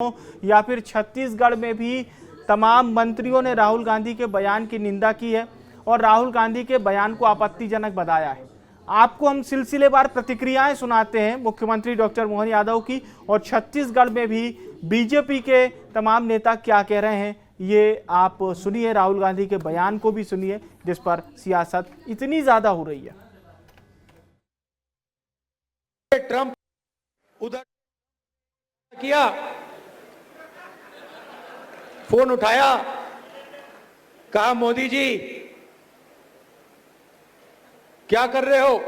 या फिर छत्तीसगढ़ में भी तमाम मंत्रियों ने राहुल गांधी के बयान की निंदा की है और राहुल गांधी के बयान को आपत्तिजनक बताया है। आपको हम सिलसिलेवार प्रतिक्रियाएं सुनाते हैं मुख्यमंत्री डॉक्टर मोहन यादव की, और छत्तीसगढ़ में भी बीजेपी के तमाम नेता क्या कह रहे हैं ये आप सुनिए। राहुल गांधी के बयान को भी सुनिए जिस पर सियासत इतनी ज्यादा हो रही है। ट्रंप उधर किया, फोन उठाया, कहा मोदी जी क्या कर रहे हो?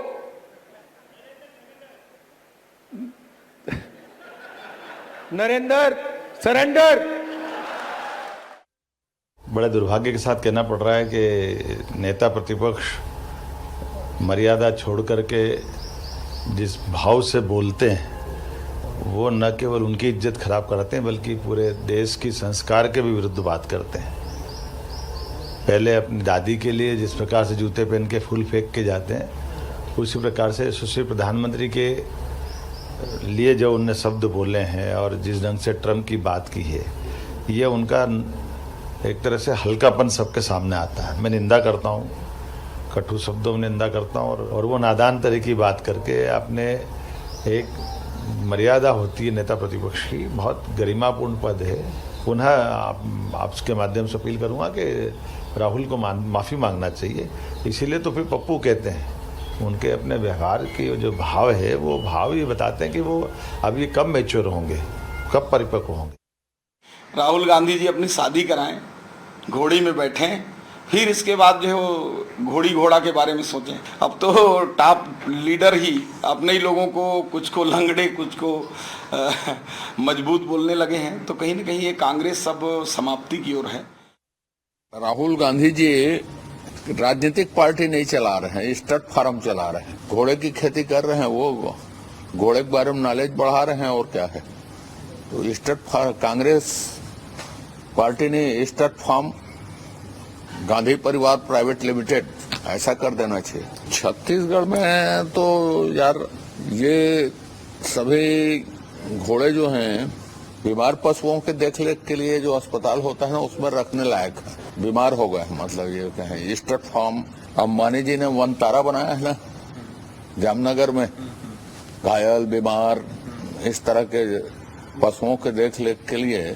नरेंद्र सरेंडर। बड़े दुर्भाग्य के साथ कहना पड़ रहा है कि नेता प्रतिपक्ष मर्यादा छोड़ करके जिस भाव से बोलते हैं वो न केवल उनकी इज्जत खराब करते हैं बल्कि पूरे देश की संस्कार के भी विरुद्ध बात करते हैं। पहले अपनी दादी के लिए जिस प्रकार से जूते पहन के फूल फेंक के जाते हैं, उसी प्रकार से सुशील प्रधानमंत्री के लिए जो उनने शब्द बोले हैं और जिस ढंग से ट्रंप की बात की है, ये उनका एक तरह से हल्कापन सबके सामने आता है। मैं निंदा करता हूँ, कटु शब्दों में निंदा करता हूँ और वो नादान तरह की बात करके आपने एक मर्यादा होती है नेता प्रतिपक्ष की, बहुत गरिमापूर्ण पद है। पुनः आपके माध्यम से अपील करूंगा कि राहुल को माफ़ी मांगना चाहिए। इसीलिए तो फिर पप्पू कहते हैं, उनके अपने व्यवहार की जो भाव है वो भाव ये बताते हैं कि वो अभी कब मैच्योर होंगे, कब परिपक्व होंगे। राहुल गांधी जी अपनी शादी कराएं, घोड़ी में बैठें, फिर इसके बाद जो है वो घोड़ी घोड़ा के बारे में सोचें। अब तो टॉप लीडर ही अपने ही लोगों को, कुछ को लंगड़े, कुछ को मजबूत बोलने लगे हैं, तो कहीं ना कहीं ये कांग्रेस सब समाप्ति की ओर है। राहुल गांधी जी राजनीतिक पार्टी नहीं चला रहे हैं, स्टट फार्म चला रहे हैं। घोड़े की खेती कर रहे हैं, वो घोड़े के बारे में नॉलेज बढ़ा रहे हैं और क्या है। तो कांग्रेस पार्टी ने स्टट फार्म गांधी परिवार प्राइवेट लिमिटेड ऐसा कर देना चाहिए। छत्तीसगढ़ में तो यार ये सभी घोड़े जो हैं बीमार पशुओं के देखरेख के लिए जो अस्पताल होता है ना उसमें रखने लायक है। बीमार हो गए मतलब ये कहें स्टट फार्म। अंबानी जी ने वनतारा बनाया है ना जामनगर में, घायल बीमार इस तरह के पशुओं के देखरेख के लिए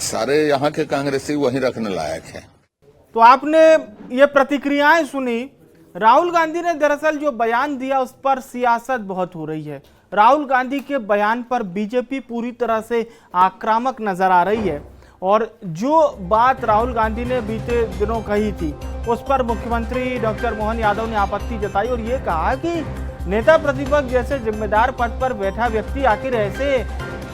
सारे यहाँ के कांग्रेसी वहीं रखने लायक है। तो आपने ये प्रतिक्रियाएं सुनी। राहुल गांधी ने दरअसल जो बयान दिया उस पर सियासत बहुत हो रही है। राहुल गांधी के बयान पर बीजेपी पूरी तरह से आक्रामक नजर आ रही है और जो बात राहुल गांधी ने बीते दिनों कही थी उस पर मुख्यमंत्री डॉक्टर मोहन यादव ने आपत्ति जताई और ये कहा कि नेता प्रतिपक्ष जैसे जिम्मेदार पद पर बैठा व्यक्ति आखिर ऐसे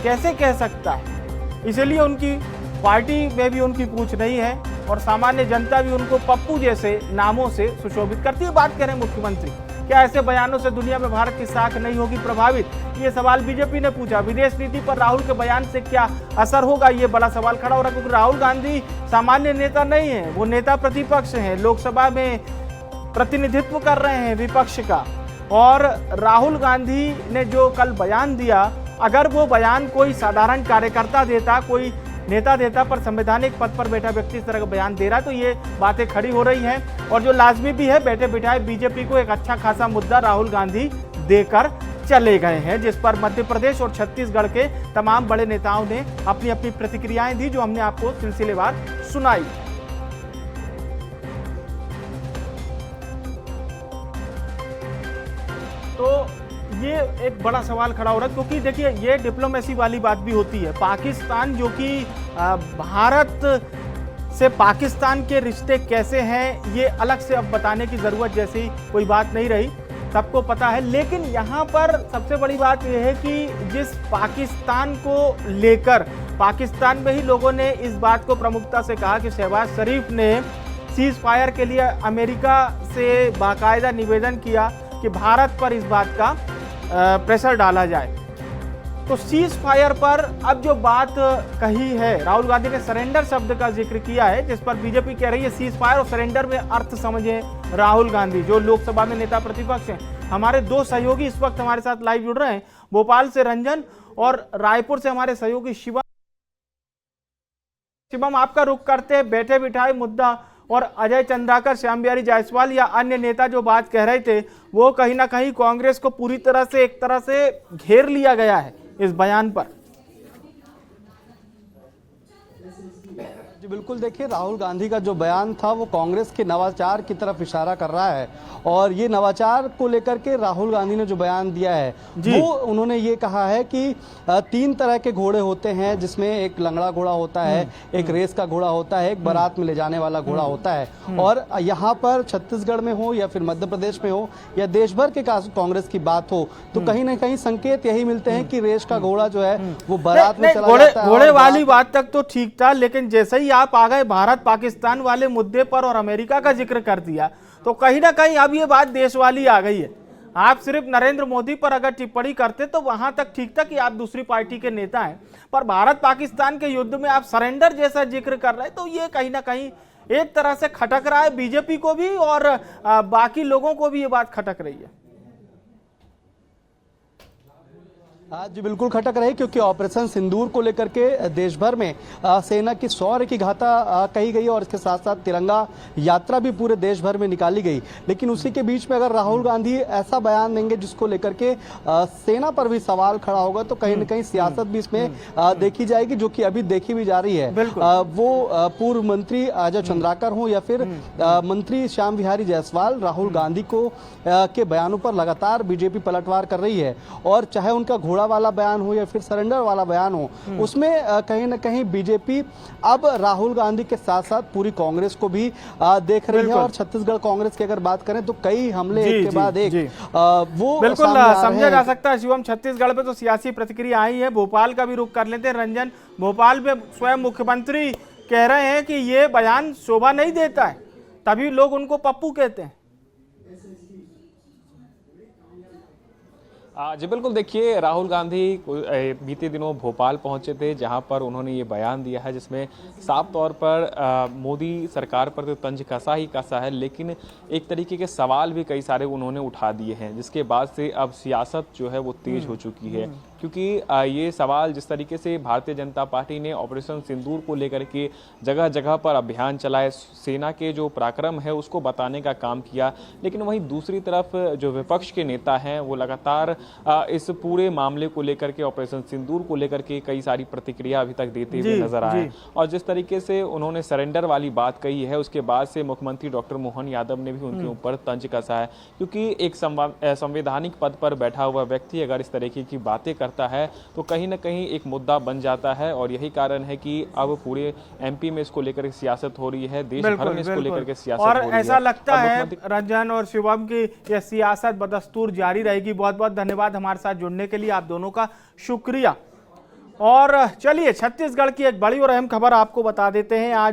कैसे कह सकता है। इसलिए उनकी पार्टी में भी उनकी पूछ नहीं है और सामान्य जनता भी उनको पप्पू जैसे नामों से सुशोभित करती है। बात करें मुख्यमंत्री, क्या ऐसे बयानों से दुनिया में भारत की साख नहीं होगी प्रभावित? ये सवाल बीजेपी ने पूछा। विदेश नीति पर राहुल के बयान से क्या असर होगा, ये बड़ा सवाल खड़ा हो रहा है, क्योंकि राहुल गांधी सामान्य नेता नहीं है, वो नेता प्रतिपक्ष हैं, लोकसभा में प्रतिनिधित्व कर रहे हैं विपक्ष का। और राहुल गांधी ने जो कल बयान दिया, अगर वो बयान कोई साधारण कार्यकर्ता देता, कोई नेता देता, पर संवैधानिक पद पर बैठा व्यक्ति इस तरह का बयान दे रहा है तो ये बातें खड़ी हो रही हैं। और जो लाजमी भी है, बैठे बिठाए बीजेपी को एक अच्छा खासा मुद्दा राहुल गांधी देकर चले गए हैं, जिस पर मध्य प्रदेश और छत्तीसगढ़ के तमाम बड़े नेताओं ने अपनी अपनी प्रतिक्रियाएं दी, जो हमने आपको सिलसिलेवार सुनाई। तो ये एक बड़ा सवाल खड़ा हो रहा है, क्योंकि देखिए ये डिप्लोमेसी वाली बात भी होती है। पाकिस्तान जो कि भारत से पाकिस्तान के रिश्ते कैसे हैं ये अलग से अब बताने की ज़रूरत जैसी कोई बात नहीं रही, सबको पता है। लेकिन यहाँ पर सबसे बड़ी बात यह है कि जिस पाकिस्तान को लेकर पाकिस्तान में ही लोगों ने इस बात को प्रमुखता से कहा कि शहबाज शरीफ ने सीज फायर के लिए अमेरिका से बाकायदा निवेदन किया कि भारत पर इस बात का प्रेशर डाला जाए। तो सीज फायर पर अब जो बात कही है, राहुल गांधी ने सरेंडर शब्द का जिक्र किया है, जिस पर बीजेपी कह रही है सीज फायर और सरेंडर में अर्थ समझे राहुल गांधी जो लोकसभा में नेता प्रतिपक्ष हैं। हमारे दो सहयोगी इस वक्त हमारे साथ लाइव जुड़ रहे हैं, भोपाल से रंजन और रायपुर से हमारे सहयोगी शिवा। शिवम, आपका रुख करते बैठे बिठाए मुद्दा और अजय चंद्राकर, श्याम बिहारी जायसवाल या अन्य नेता जो बात कह रहे थे वो कहीं ना कहीं कांग्रेस को पूरी तरह से एक तरह से घेर लिया गया है इस बयान पर। जी बिल्कुल, देखिए राहुल गांधी का जो बयान था वो कांग्रेस के नवाचार की तरफ इशारा कर रहा है और ये नवाचार को लेकर के राहुल गांधी ने जो बयान दिया है वो उन्होंने ये कहा है कि 3 तरह के घोड़े होते हैं, जिसमें एक लंगड़ा घोड़ा होता है, एक रेस का घोड़ा होता है, एक बारात में ले जाने वाला घोड़ा होता है। और यहाँ पर छत्तीसगढ़ में हो या फिर मध्य प्रदेश में हो या देश भर के कांग्रेस की बात हो तो कहीं ना कहीं संकेत यही मिलते हैं कि रेस का घोड़ा जो है वो बारात में चला जाता है। घोड़े वाली बात तक तो ठीक था, लेकिन जैसे ही आप आ गए भारत पाकिस्तान वाले मुद्दे पर और अमेरिका का जिक्र कर दिया तो कहीं ना कहीं अब ये बात देश वाली आ गई है। आप सिर्फ नरेंद्र मोदी पर अगर टिप्पणी करते तो वहां तक ठीक था कि आप दूसरी पार्टी के नेता हैं, पर भारत पाकिस्तान के युद्ध में आप सरेंडर जैसा जिक्र कर रहे हैं तो ये कहीं ना कहीं एक तरह से खटक रहा है बीजेपी को भी और बाकी लोगों को भी ये बात खटक रही है। जी बिल्कुल खटक रही, क्योंकि ऑपरेशन सिंदूर को लेकर के देश भर में सेना की शौर्य की गाथा कही गई और इसके साथ साथ तिरंगा यात्रा भी पूरे देश भर में निकाली गई। लेकिन उसी के बीच में अगर राहुल गांधी ऐसा बयान देंगे जिसको लेकर के सेना पर भी सवाल खड़ा होगा तो कहीं ना कहीं सियासत भी इसमें देखी जाएगी, जो कि अभी देखी भी जा रही है। वो पूर्व मंत्री अजय चंद्राकर हो या फिर मंत्री श्याम बिहारी जायसवाल, राहुल गांधी को के बयानों पर लगातार बीजेपी पलटवार कर रही है और चाहे उनका घोड़ा वाला बयान हो या फिर सरेंडर वाला बयान हो, उसमें कहीं ना कहीं बीजेपी अब राहुल गांधी के साथ साथ पूरी कांग्रेस को भी देख रही है। और छत्तीसगढ़ कांग्रेस की अगर बात करें तो कई हमले एक के बाद एक वो बिल्कुल समझा जा सकता है। शिवम, छत्तीसगढ़ पे तो सियासी प्रतिक्रिया आई है, भोपाल का भी रुख कर लेते हैं। रंजन, भोपाल में स्वयं मुख्यमंत्री कह रहे हैं कि ये बयान शोभा नहीं देता है, तभी लोग उनको पप्पू कहते हैं। जी बिल्कुल, देखिए राहुल गांधी बीते दिनों भोपाल पहुंचे थे, जहां पर उन्होंने ये बयान दिया है जिसमें साफ तौर पर मोदी सरकार पर तो तंज कसा ही कसा है, लेकिन एक तरीके के सवाल भी कई सारे उन्होंने उठा दिए हैं, जिसके बाद से अब सियासत जो है वो तेज हो चुकी है। क्योंकि ये सवाल जिस तरीके से भारतीय जनता पार्टी ने ऑपरेशन सिंदूर को लेकर के जगह जगह पर अभियान चलाए, सेना के जो पराक्रम है उसको बताने का काम किया, लेकिन वहीं दूसरी तरफ जो विपक्ष के नेता हैं वो लगातार इस पूरे मामले को लेकर के, ऑपरेशन सिंदूर को लेकर के कई सारी प्रतिक्रिया अभी तक देते हुए नजर आए। और जिस तरीके से उन्होंने सरेंडर वाली बात कही है उसके बाद से मुख्यमंत्री डॉक्टर मोहन यादव ने भी उनके ऊपर तंज कसा है, क्योंकि एक संवैधानिक पद पर बैठा हुआ व्यक्ति अगर इस तरीके की बातें करता है तो कहीं ना कहीं एक मुद्दा बन जाता है। और यही कारण है कि अब पूरे एमपी में इसको लेकर सियासत हो रही है, देश भर में इसको लेकर के सियासत और हो रही है। ऐसा लगता है रंजन और शिवम की यह सियासत बदस्तूर जारी रहेगी। बहुत बहुत धन्यवाद हमारे साथ जुड़ने के लिए, आप दोनों का शुक्रिया। और चलिए छत्तीसगढ़ की एक बड़ी और अहम खबर आपको बता देते हैं। आज